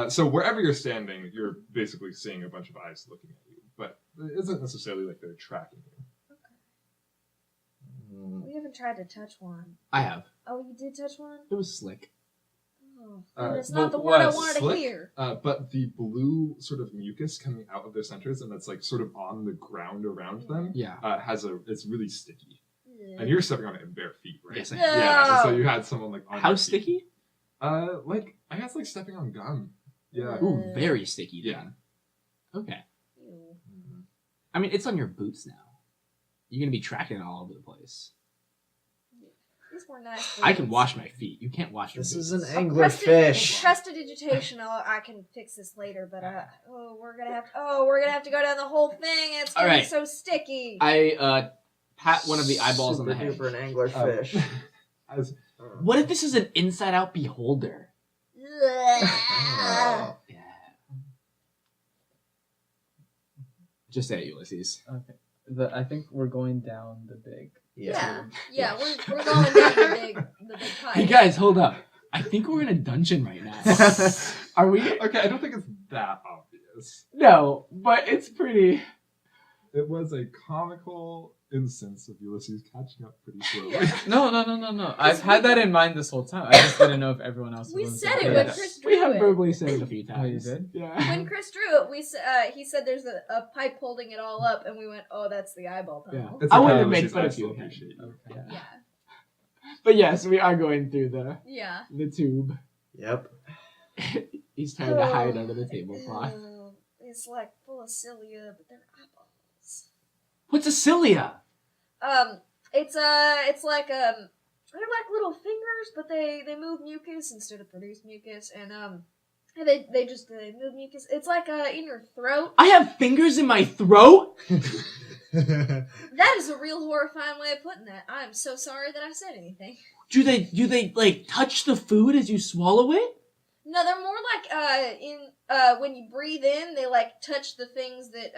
So wherever you're standing, you're basically seeing a bunch of eyes looking at you, but it isn't necessarily like they're tracking you. We haven't tried to touch one. I have. Oh, you did touch one? It was slick. Oh, Uh, that's but not the word I what, wanted to slick? hear. But the blue sort of mucus coming out of their centers and that's like sort of on the ground around them Yeah. it's really sticky. And you're stepping on it in bare feet, right? Yes, I No. am. Yeah, so you had someone like on How your feet. sticky? Like I guess like stepping on gum. Yeah. Ooh, very sticky. Then. Yeah. Okay. Ew. I mean, it's on your boots now. You're gonna be tracking it all over the place. These were nice. I can boots. wash my feet. You can't wash your This boots. is an Oh, anglerfish. Prestidigitation. I can fix this later, but we're gonna have to go down the whole thing. It's gonna be Alright. so sticky. I pat one of the eyeballs on the head. Super duper an anglerfish. As What if this is an inside-out beholder? Oh. Yeah. Just say it, Ulysses. Okay. I think we're going down the big. Yeah, we're going down the big pipe. Hey guys, hold up. I think we're in a dungeon right now. Are we? okay, I don't think it's that obvious. No, but it's pretty. It was a comical instance of Ulysses catching up pretty slowly. No. I've had that in mind this whole time. I just didn't know if everyone else We was said okay it with when that. Chris drew We have it. verbally said it a few times. Oh, you did? Yeah. When Chris drew it, he said there's a pipe holding it all up, and we went, oh, that's the eyeball tunnel. It's I okay, wouldn't have Ulysses, made fun I of still you. appreciate you. Okay. Yeah, But yes, we are going through yeah. the tube. Yep. He's trying to hide under the tablecloth. It's like full of cilia, but they're eyeballs. What's a cilia? It's like they're like little fingers, but they move mucus instead of produce mucus, and they move mucus. It's like in your throat. I have fingers in my throat? That is a real horrifying way of putting that. I'm so sorry that I said anything. Do they like touch the food as you swallow it? No, they're more when you breathe in, they like touch the things that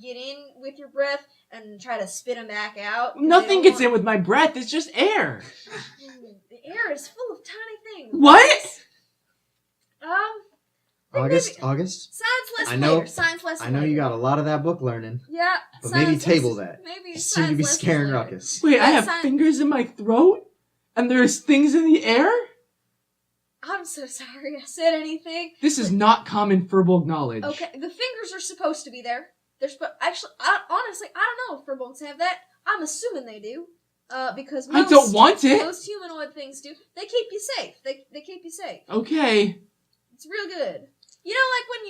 get in with your breath and try to spit them back out. Nothing gets in with my breath. It's just air. The air is full of tiny things. What? August? Science lesson I know- later. Science lesson I know later. you got a lot of that book learning, Yeah. but maybe science table lesson- that. Maybe You seem to be science scaring lessons later. Ruckus. Wait, I Yeah, have fingers in my throat? And there's things in the air? I'm so sorry I said anything. This is not common furbolg knowledge. Okay, the fingers are supposed to be there. They're honestly, I don't know if furbolgs have that. I'm assuming they do. Because I don't want it. Most humanoid things do. They keep you safe. They keep you safe. Okay. It's real good. You know, like when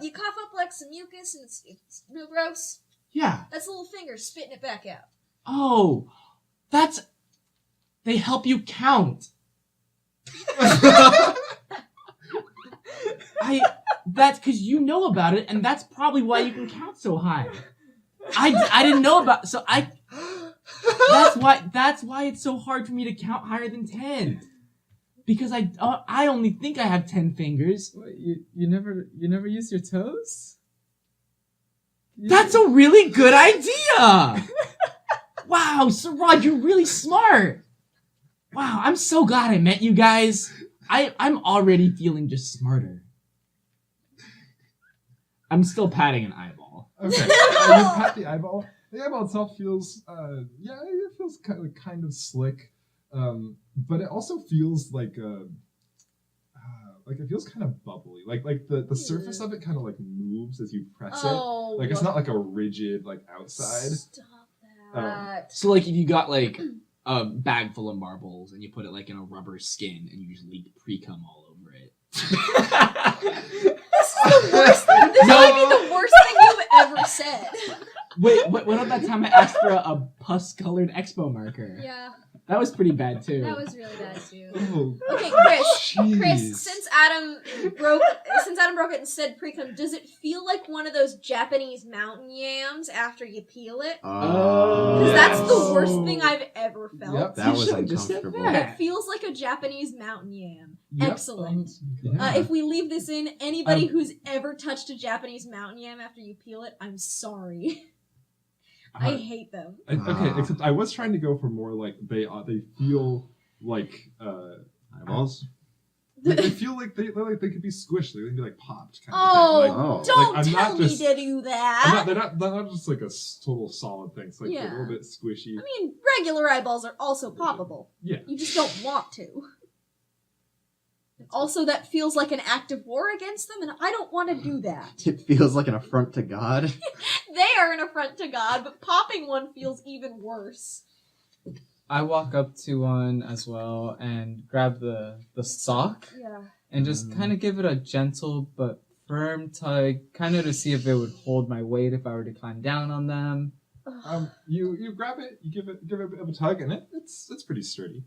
you cough up like some mucus and it's real gross. Yeah. That's little fingers spitting it back out. Oh, they help you count. That's because you know about it, and that's probably why you can count so high. I didn't know about, so that's why it's so hard for me to count higher than 10. Because I only think I have 10 fingers. What, you never use your toes? That's a really good idea. Wow, Sir Rod, you're really smart. Wow, I'm so glad I met you guys. I'm already feeling just smarter. I'm still patting an eyeball. Okay, you pat the eyeball. The eyeball itself feels, it feels kind of slick, but it also feels like it feels kind of bubbly. Like the surface of it kind of like moves as you press it. Like it's not like a rigid like outside. Stop that. So like if you got like a bag full of marbles and you put it like in a rubber skin and you just leak pre-cum all over it. This might be the worst thing you've ever said. Wait, what about that time I asked for a pus-colored expo marker? Yeah, That was pretty bad too. that was really bad too. Oh, Okay, jeez. Chris, since Adam broke it and said pre-cum, does it feel like one of those Japanese mountain yams after you peel it? Oh. Because that's the yes. worst thing I've ever felt. Yep. That You was should've just said uncomfortable. that. It feels like a Japanese mountain yam. Yep. Excellent. Yeah. If we leave this in, anybody who's ever touched a Japanese mountain yam after you peel it, I'm sorry. I hate them. Okay, except I was trying to go for more like they feel like Eyeballs? they feel like they could be squished, they could be like popped kind Oh, of thing. Like, don't I'm tell not me just- to do that. they're not just like a total solid thing. It's like Yeah. a little bit squishy. I mean, regular eyeballs are also poppable. Yeah. You just don't want to. Also, that feels like an act of war against them, and I don't want to do that. It feels like an affront to God. They are an affront to God, but popping one feels even worse. I walk up to one as well and grab the stalk Yeah. and just kind of give it a gentle but firm tug, kind of to see if it would hold my weight if I were to climb down on them. You grab it, you give it a bit of a tug, and it's pretty sturdy.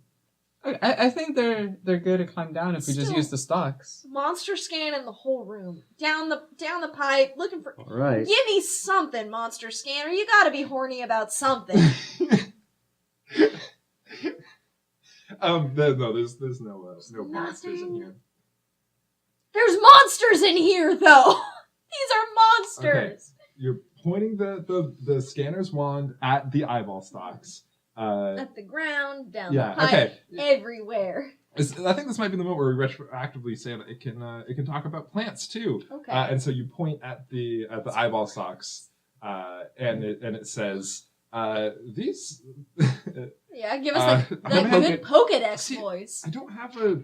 I think they're good to climb down if we just Still- use the stalks. Monster scanning the whole room. Down the pipe, looking for... Alright. Give me something, monster scanner. You gotta be horny about something. No, there's no monsters in here. There's monsters in here, though! These are monsters! You're pointing the scanner's wand at the eyeball stalks. At the ground, down Yeah, the pipe, okay. everywhere. I think this might be the moment where we retroactively say that it can talk about plants too. Okay. And so you point at the eyeball stalks, and it says these. Yeah, give us that I'm good Pokedex See, voice. I don't have a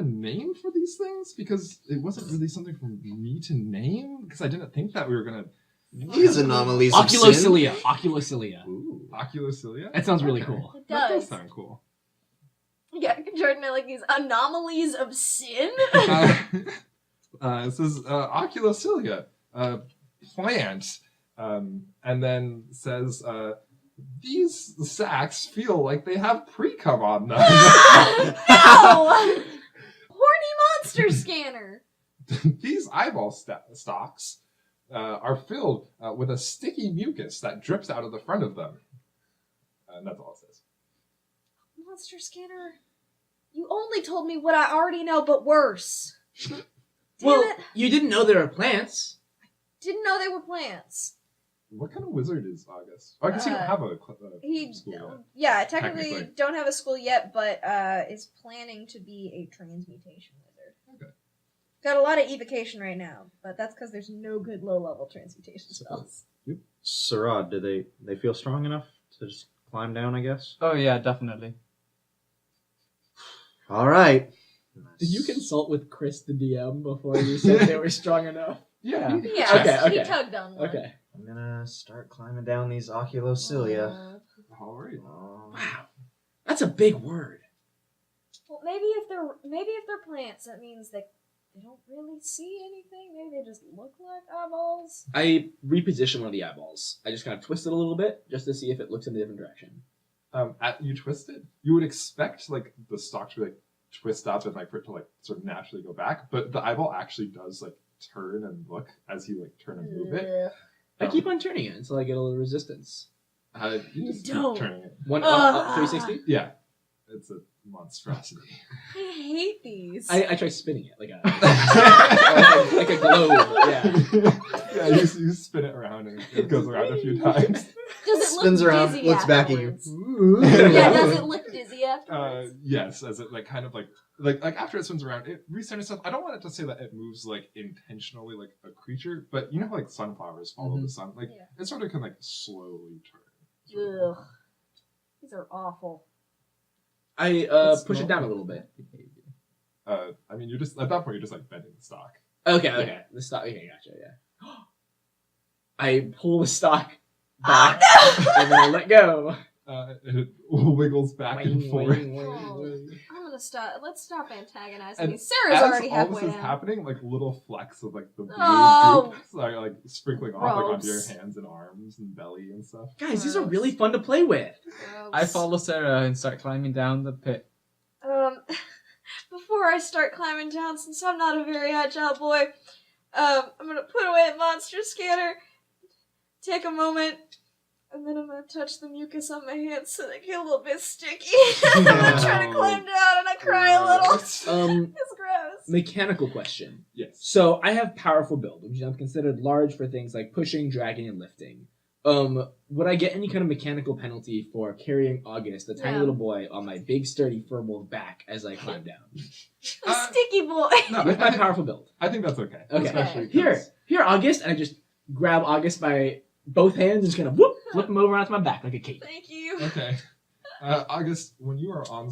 name for these things because it wasn't really something for me to name because I didn't think that we were gonna. These anomalies of sin. Oculocilia. Ooh, oculocilia. Uh, That sounds really Okay. cool. It That does does. sound cool. Yeah, Jordan, I like these anomalies of sin. It says oculocilia, plant, and then says these sacks feel like they have pre-cum on them. No! Horny monster scanner. These eyeball stalks are filled with a sticky mucus that drips out of the front of them. And that's all it says. Monster scanner. You only told me what I already know, but worse. Damn Well, it. you didn't know there were plants. Didn't know they were plants. What kind of wizard is August? Oh, I guess you don't have a He, school yeah, technically Technically. don't have a school yet, but is planning to be a transmutation wizard. Okay. Got a lot of evocation right now, but that's because there's no good low-level transmutation spells. Sarad, do they feel strong enough to just climb down, I guess? Oh yeah, definitely. All right. Did you consult with Chris the DM before you said they were strong enough? Yeah. Yeah, Okay. he tugged on one. Okay. I'm gonna start climbing down these oculocilia. All right. Wow. That's a big word. Well, maybe if they're plants, that means they don't really see anything. Maybe they just look like eyeballs. I reposition one of the eyeballs. I just kind of twist it a little bit just to see if it looks in a different direction. You twist it. You would expect like the stalk to like twist up and like for it to like sort of naturally go back, but the eyeball actually does like turn and look as you like turn and move it. Ugh. I keep on turning it until I get a little resistance. You just don't. keep turning it. One up 360. Yeah, it's a monstrosity. I hate these. I try spinning it like a globe. Yeah. Yeah, you spin it around and it goes around a few times. Does it Spins look around, dizzy looks back at you. afterwards? Yeah, does it look dizzy afterwards? Yes, as it like kind of like after it spins around, it resets itself. I don't want it to say that it moves like intentionally like a creature, but you know how like sunflowers follow the sun, like Yeah. it sort of can like slowly turn. Ugh. These are awful. I It's push it not- down a little bit. I mean, you're just at that point you're just like bending the stock. Okay. The stock. Okay, gotcha. Yeah. I pull the stock Oh back no! and then I let go. It wiggles back and forth. I'm gonna stop. Let's stop antagonizing And these. Sarah's As already all halfway this is down. happening, like little flecks of like the blue Oh. goop are like sprinkling off like onto your Gross. hands and arms and belly and stuff. Guys, these are really fun to play with. Gross. I follow Sarah and start climbing down the pit. Before I start climbing down, since I'm not a very agile boy, I'm gonna put away the monster scanner, take a moment, and then I'm gonna touch the mucus on my hands so they get a little bit sticky. I'm gonna try to climb down and I cry a little. It's gross. Mechanical question. Yes. So I have powerful build, which is considered large for things like pushing, dragging, and lifting. Would I get any kind of mechanical penalty for carrying August, the tiny Yeah. little boy, on my big sturdy furbolg back as I climb down Sticky boy. No, with my powerful build? I think that's okay. Okay. Especially 'cause- Here, August, and I just grab August by both hands and just kind of whoop, flip him over onto my back like a cape. Thank you. Okay. August, when you are on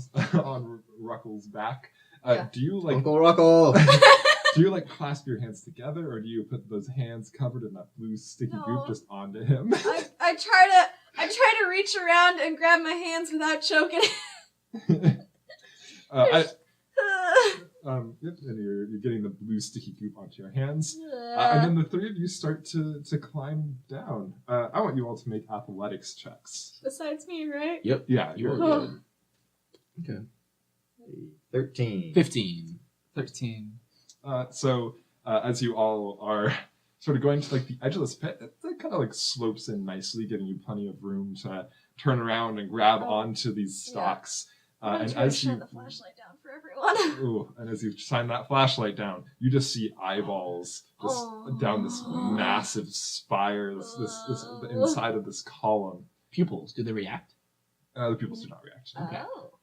Ruckel's back, Yeah. do you like Uncle Ruckle. do you like clasp your hands together, or do you put those hands covered in that blue sticky No. goop just onto him? I try to reach around and grab my hands without choking. Yep, and you're getting the blue sticky goop onto your hands, and then the three of you start to climb down. I want you all to make athletics checks. Besides me, right? Yep. Yeah, You're you're good. okay. 13. 15. 13. So as you all are sort of going to like the edge of this pit, it kind of like slopes in nicely, giving you plenty of room to turn around and grab onto these stalks. I'm And trying to as you shine the flashlight down for everyone. ooh, and as you shine that flashlight down, you just see eyeballs just down this massive spire, this the inside of this column. Pupils, do they react? The pupils do not react.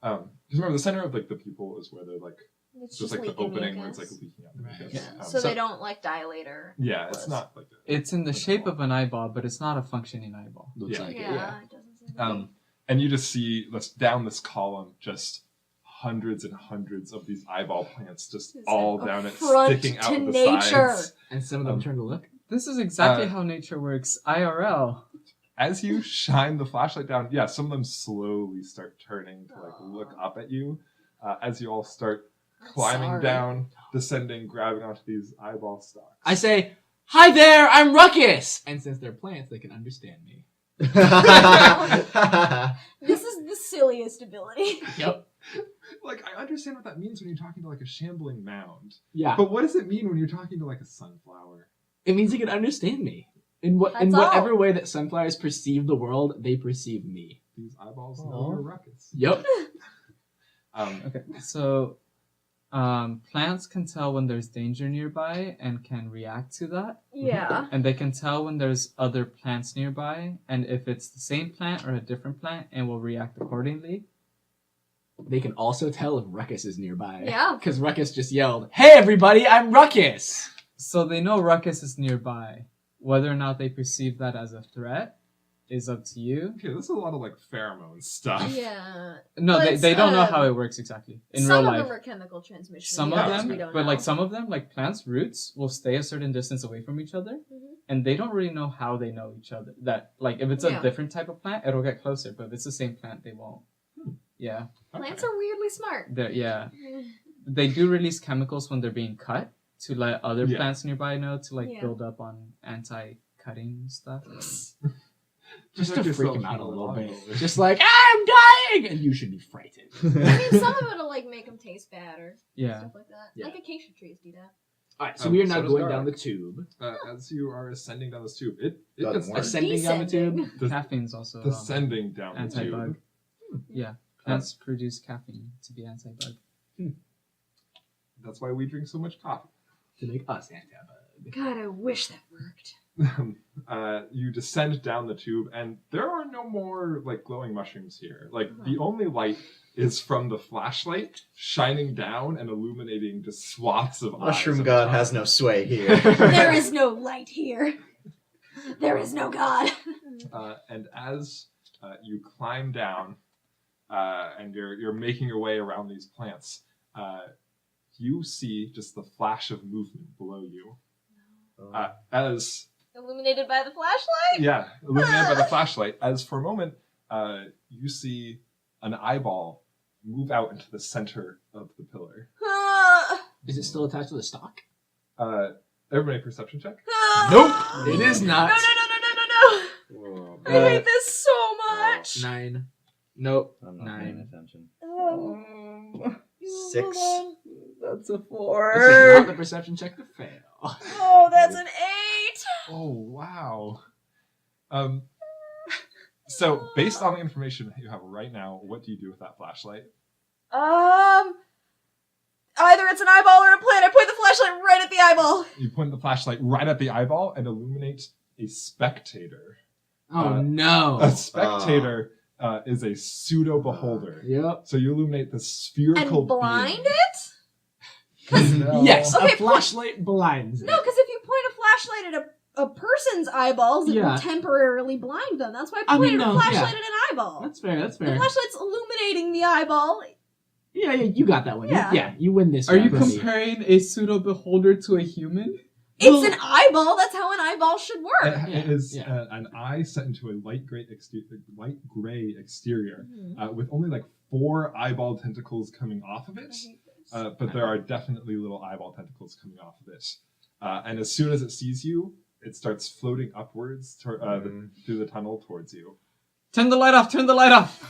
Oh. Because remember, the center of like the pupil is where they're like It's just like the leaking opening where it's like mucus. leaking out the Right. mucus. Yeah. So they don't like dilate or. Yeah, it's close. not like It's in the shape of an eyeball, but it's not a functioning eyeball. Looks Yeah. like Yeah, it, yeah. it doesn't seem to be. And you just see down this column just hundreds and hundreds of these eyeball plants just It's all an down it, affront sticking out to of the nature. sides. And some of them turn to look. This is exactly Uh, how nature works IRL. As you shine the flashlight down, yeah, some of them slowly start turning to like look up at you. As you all start I'm climbing sorry. down, descending, grabbing onto these eyeball stalks. I say, "Hi there, I'm Ruckus!" And since they're plants, they can understand me. This is the silliest ability. Yep. Like, I understand what that means when you're talking to like a shambling mound. Yeah. But what does it mean when you're talking to like a sunflower? It means they can understand me. In That's whatever all. way that sunflowers perceive the world, they perceive me. These eyeballs know Aw. your ruckus. Yep. Okay, so plants can tell when there's danger nearby and can react to that. Yeah. And they can tell when there's other plants nearby, and if it's the same plant or a different plant, and will react accordingly. They can also tell if Ruckus is nearby. Yeah. Because Ruckus just yelled, "Hey everybody, I'm Ruckus!" So they know Ruckus is nearby. Whether or not they perceive that as a threat is up to you. Okay, this is a lot of like pheromone stuff. Yeah. No, Well, they don't know it's, how it works exactly in some real of life. them are chemical transmission. Some the of others we them, don't but know. like some of them, like plants' roots will stay a certain distance away from each other, and they don't really know how they know each other. That like if it's a Yeah. different type of plant, it'll get closer, but if it's the same plant, they won't. Yeah, Plants are weirdly smart. yeah. They do release chemicals when they're being cut to let other Yeah. plants nearby know to like Yeah. build up on anti-cutting stuff. Just Protect to freak yourself him out from a the little bit. lawnmower. Just like, I'm dying! And you should be frightened. I mean, some of it'll like make them taste bad or Yeah. stuff like that. Yeah. Like acacia trees do that. Alright, so we are so now does going garlic. down the tube. As you are ascending down this tube, it Doesn't gets work. Ascending down the tube. Descending. Des- Caffeine's also descending down the anti-bug. tube. Yeah, plants produce caffeine to be anti-bug. That's why we drink so much coffee. To make us anti-bug. God, I wish that worked. You descend down the tube, and there are no more like glowing mushrooms here. Like the only light is from the flashlight shining down and illuminating just swaths of eyes. Mushroom at the God top. has no sway here. There is no light here. There is no God. And as you climb down, and you're making your way around these plants, you see just the flash of movement below you. As Illuminated by the flashlight? yeah, illuminated by the flashlight. As for a moment, you see an eyeball move out into the center of the pillar. Is it still attached to the stalk? Everybody, perception check. Nope, it is No, not. no. Whoa, I hate this so much. 9. Nope. I'm not paying 9. attention. Um, 6. hold on. That's a This 4. is not the perception check to fail. Oh, that's an 8. Oh wow. So based on the information that you have right now, what do you do with that flashlight? Either it's an eyeball or a plant. I point the flashlight right at the eyeball. You point the flashlight right at the eyeball and illuminate a spectator. Oh no. A spectator is a pseudo beholder. Yep. So you illuminate the spherical And blind being. it? No. Yes, Okay, a flashlight blinds it. No, because if you point a flashlight at a person's eyeballs, it Yeah. will temporarily blind them. That's why I I mean, pointed a no, flashlight yeah. at an eyeball. That's fair, that's The fair. flashlight's illuminating the eyeball. Yeah, you got that one. Yeah. You win this Are you round, Bree. comparing a pseudo beholder to a human? It's Well- an eyeball. That's how an eyeball should work. It is Yeah. an eye set into a light gray exterior Mhm. with only like 4 eyeball tentacles coming off of it. But there are definitely little eyeball tentacles coming off of it. And as soon as it sees you, it starts floating upwards through the tunnel towards you. Turn the light off! Turn the light off!